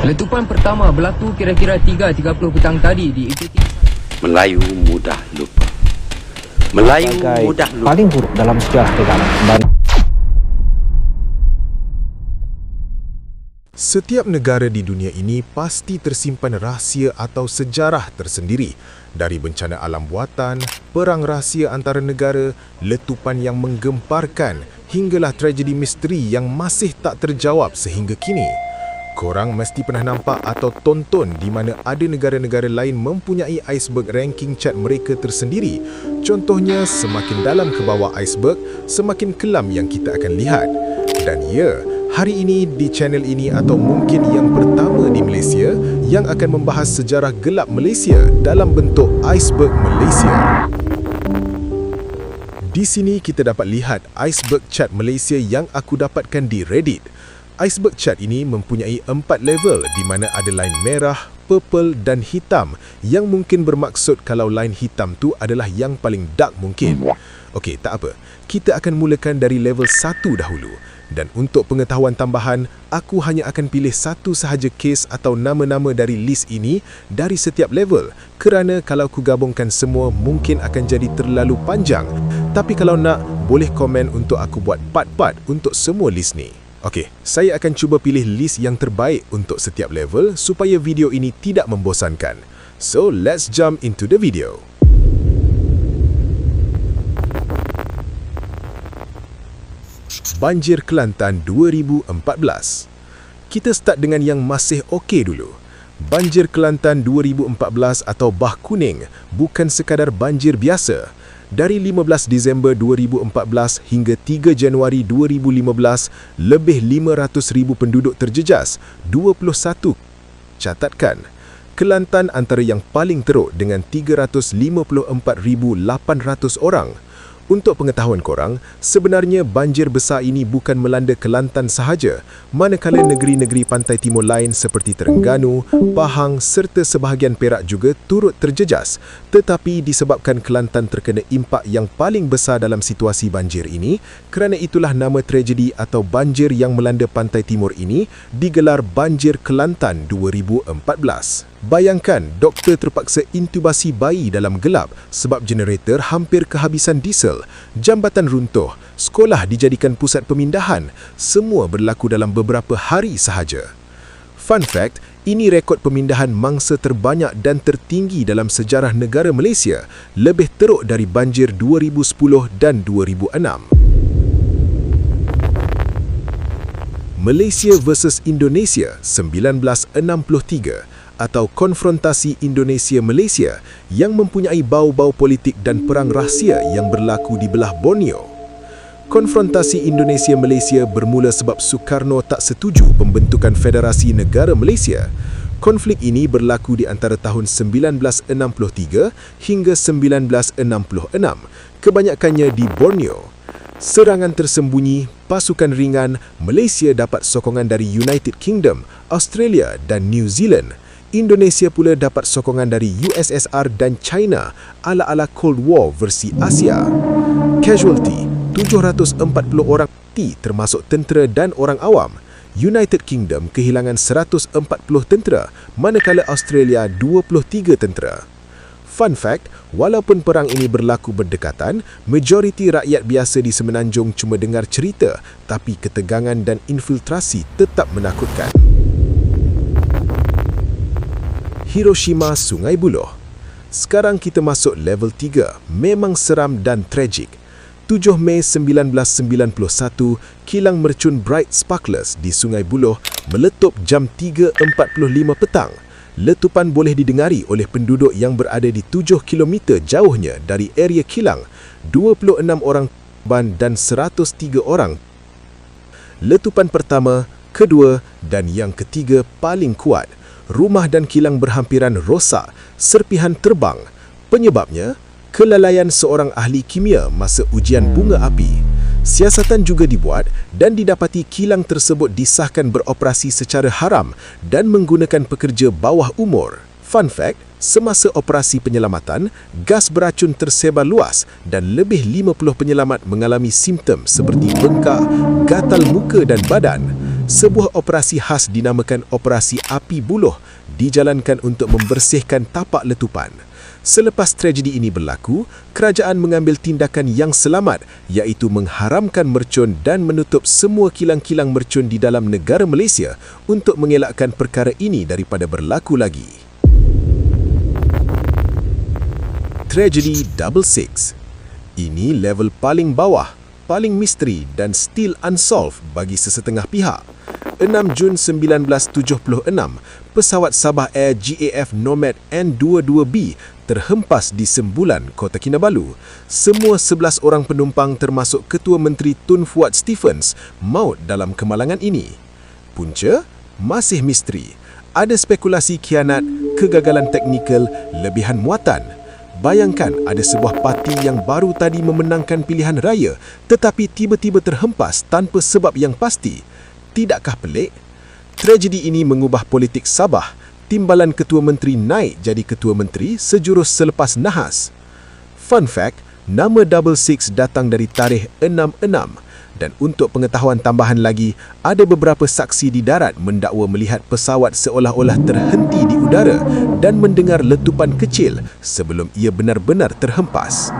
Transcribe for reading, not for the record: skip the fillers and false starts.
Letupan pertama berlaku kira-kira 3.30 petang tadi di IPT. Melayu mudah lupa. Melayu mudah lupa. Paling buruk dalam sejarah negara. Setiap negara di dunia ini pasti tersimpan rahsia atau sejarah tersendiri. Dari bencana alam buatan, perang rahsia antara negara, letupan yang menggemparkan, hinggalah tragedi misteri yang masih tak terjawab sehingga kini. Korang mesti pernah nampak atau tonton di mana ada negara-negara lain mempunyai iceberg ranking chart mereka tersendiri. Contohnya, semakin dalam ke bawah iceberg, semakin kelam yang kita akan lihat. Dan ya, hari ini di channel ini atau mungkin yang pertama di Malaysia yang akan membahas sejarah gelap Malaysia dalam bentuk iceberg Malaysia. Di sini kita dapat lihat iceberg chart Malaysia yang aku dapatkan di Reddit. Iceberg chart ini mempunyai 4 level di mana ada line merah, purple dan hitam yang mungkin bermaksud kalau line hitam tu adalah yang paling dark mungkin. Okey, tak apa. Kita akan mulakan dari level 1 dahulu. Dan untuk pengetahuan tambahan, aku hanya akan pilih satu sahaja kes atau nama-nama dari list ini dari setiap level kerana kalau aku gabungkan semua mungkin akan jadi terlalu panjang. Tapi kalau nak, boleh komen untuk aku buat part-part untuk semua list ni. Okey, saya akan cuba pilih list yang terbaik untuk setiap level supaya video ini tidak membosankan. So, let's jump into the video. Banjir Kelantan 2014. Kita start dengan yang masih okey dulu. Banjir Kelantan 2014 atau Bah Kuning bukan sekadar banjir biasa. Dari 15 Disember 2014 hingga 3 Januari 2015, lebih 500,000 penduduk terjejas, 21 catatkan. Kelantan antara yang paling teruk dengan 354,800 orang. Untuk pengetahuan korang, sebenarnya banjir besar ini bukan melanda Kelantan sahaja, manakala negeri-negeri pantai timur lain seperti Terengganu, Pahang serta sebahagian Perak juga turut terjejas. Tetapi disebabkan Kelantan terkena impak yang paling besar dalam situasi banjir ini, kerana itulah nama tragedi atau banjir yang melanda pantai timur ini digelar Banjir Kelantan 2014. Bayangkan, doktor terpaksa intubasi bayi dalam gelap sebab generator hampir kehabisan diesel, jambatan runtuh, sekolah dijadikan pusat pemindahan, semua berlaku dalam beberapa hari sahaja. Fun fact, ini rekod pemindahan mangsa terbanyak dan tertinggi dalam sejarah negara Malaysia, lebih teruk dari banjir 2010 dan 2006. Malaysia versus Indonesia 1963 atau Konfrontasi Indonesia-Malaysia yang mempunyai bau-bau politik dan perang rahsia yang berlaku di belah Borneo. Konfrontasi Indonesia-Malaysia bermula sebab Sukarno tak setuju pembentukan Federasi Negara Malaysia. Konflik ini berlaku di antara tahun 1963 hingga 1966, kebanyakannya di Borneo. Serangan tersembunyi, pasukan ringan, Malaysia dapat sokongan dari United Kingdom, Australia dan New Zealand. Indonesia pula dapat sokongan dari USSR dan China ala-ala Cold War versi Asia. Casualty, 740 orang mati termasuk tentera dan orang awam. United Kingdom kehilangan 140 tentera, manakala Australia 23 tentera. Fun fact, walaupun perang ini berlaku berdekatan, majoriti rakyat biasa di Semenanjung cuma dengar cerita, tapi ketegangan dan infiltrasi tetap menakutkan. Hiroshima Sungai Buloh. Sekarang kita masuk level 3, memang seram dan tragik. 7 Mei 1991, kilang mercun Bright Sparklers di Sungai Buloh meletup jam 3.45 petang. Letupan boleh didengari oleh penduduk yang berada di 7 km jauhnya dari area kilang, 26 orang korban dan 103 orang. Letupan pertama, kedua dan yang ketiga paling kuat. Rumah dan kilang berhampiran rosak, serpihan terbang. Penyebabnya, kelalaian seorang ahli kimia masa ujian bunga api. Siasatan juga dibuat dan didapati kilang tersebut disahkan beroperasi secara haram dan menggunakan pekerja bawah umur. Fun fact, semasa operasi penyelamatan, gas beracun tersebar luas dan lebih 50 penyelamat mengalami simptom seperti bengkak, gatal muka dan badan. Sebuah operasi khas dinamakan Operasi Api Buluh dijalankan untuk membersihkan tapak letupan. Selepas tragedi ini berlaku, kerajaan mengambil tindakan yang selamat iaitu mengharamkan mercun dan menutup semua kilang-kilang mercun di dalam negara Malaysia untuk mengelakkan perkara ini daripada berlaku lagi. Tragedi Double Six. Ini level paling bawah, paling misteri dan still unsolved bagi sesetengah pihak. 6 Jun 1976, pesawat Sabah Air GAF Nomad N22B terhempas di Sembulan, Kota Kinabalu. Semua 11 orang penumpang termasuk Ketua Menteri Tun Fuad Stephens maut dalam kemalangan ini. Punca masih misteri. Ada spekulasi khianat, kegagalan teknikal, lebihan muatan. Bayangkan ada sebuah parti yang baru tadi memenangkan pilihan raya tetapi tiba-tiba terhempas tanpa sebab yang pasti. Tidakkah pelik? Tragedi ini mengubah politik Sabah. Timbalan Ketua Menteri naik jadi Ketua Menteri sejurus selepas nahas. Fun fact, nama Double Six datang dari tarikh 66 dan untuk pengetahuan tambahan lagi, ada beberapa saksi di darat mendakwa melihat pesawat seolah-olah terhenti di udara dan mendengar letupan kecil sebelum ia benar-benar terhempas.